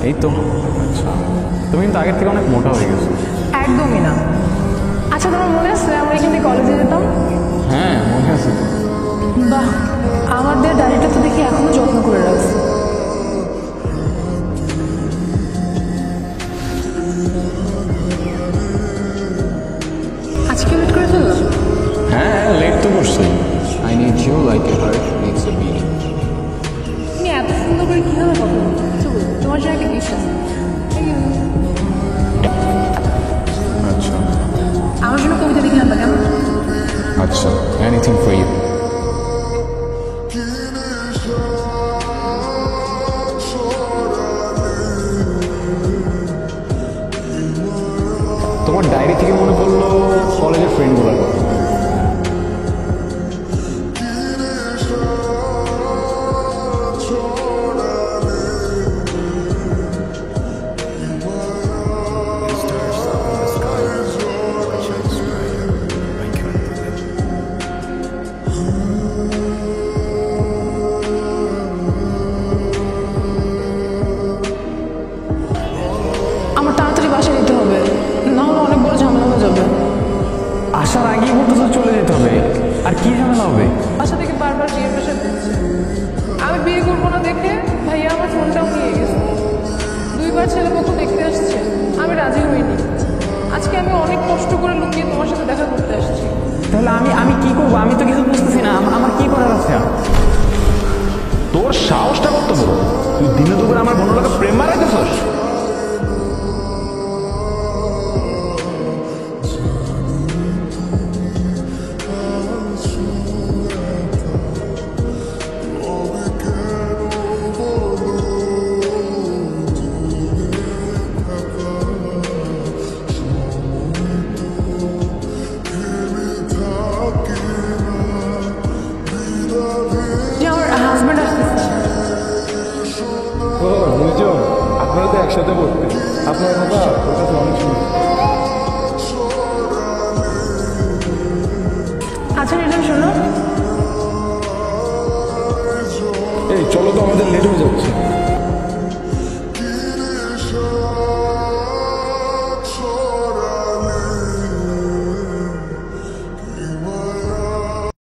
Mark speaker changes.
Speaker 1: এই তো। আচ্ছা, তুমি কিন্তু আগের থেকে অনেক মোটা হয়ে গেছো।
Speaker 2: একদমই না। আচ্ছা, তোমার মনে আছে আমরা এখানে কলেজে যেতাম?
Speaker 1: হ্যাঁ, মনে আছে তো।
Speaker 2: বাহ, আমাদের ডায়েরিটা তো দেখি এখনো যত্ন করে রাখছি। আজকে লেট করে ফেললাম।
Speaker 1: হ্যাঁ, লেট তো করছি। I need you like a heart needs a beat.
Speaker 2: তুমি এত সুন্দর করে কীভাবে কথা বলছো? চলো, তোমার জন্য একটা গিফট আছে।
Speaker 1: আচ্ছা
Speaker 2: আমার জন্য কবিতা লিখে আনবা কেমন?
Speaker 1: আচ্ছা, এনিথিং ফর ইউ। তোমার ডায়েরি থেকে মনে পড়লো কলেজের ফ্রেন্ডগুলোর কথা।
Speaker 2: আমার তাড়াতাড়ি বাসায় যেতে হবে, না হলে অনেক বড় ঝামেলা হয়ে যাবে।
Speaker 1: আসার আগেই বলতেছো চলে যেতে হবে, আর কি ঝামেলা হবে?
Speaker 2: বাসা থেকে বারবার বিয়ে প্রেশার দিচ্ছে। আমি বিয়ে করবো না দেখে ভাইয়া আমার ফোনটাও নিয়ে গেছে। 2বার ছেলেপক্ষ দেখতে আসছে, আমি রাজি হইনি। আজকে আমি অনেক কষ্ট করে লুকিয়ে তোমার সাথে দেখা করতে আসছি।
Speaker 1: তাহলে আমি আমি কি করবো? আমি তো কিছু বুঝতেছি না, আমার কি করার আছে? তোর সাহসটা কত বড়? তুই দিনে দুপুরে আমার বোনের লোকে প্রেম মারাইতেছস?
Speaker 2: যে আমার হাজব্যান্ড আসতেছে।
Speaker 3: ও দুজন, আপনারা তো একসাথে পড়তেন। আপনার কথা ওর কাছে অনেক শুনছি।
Speaker 2: আচ্ছা নির্জন, শোনো,
Speaker 3: এই চলো তো, আমাদের লেট হয়ে যাচ্ছে।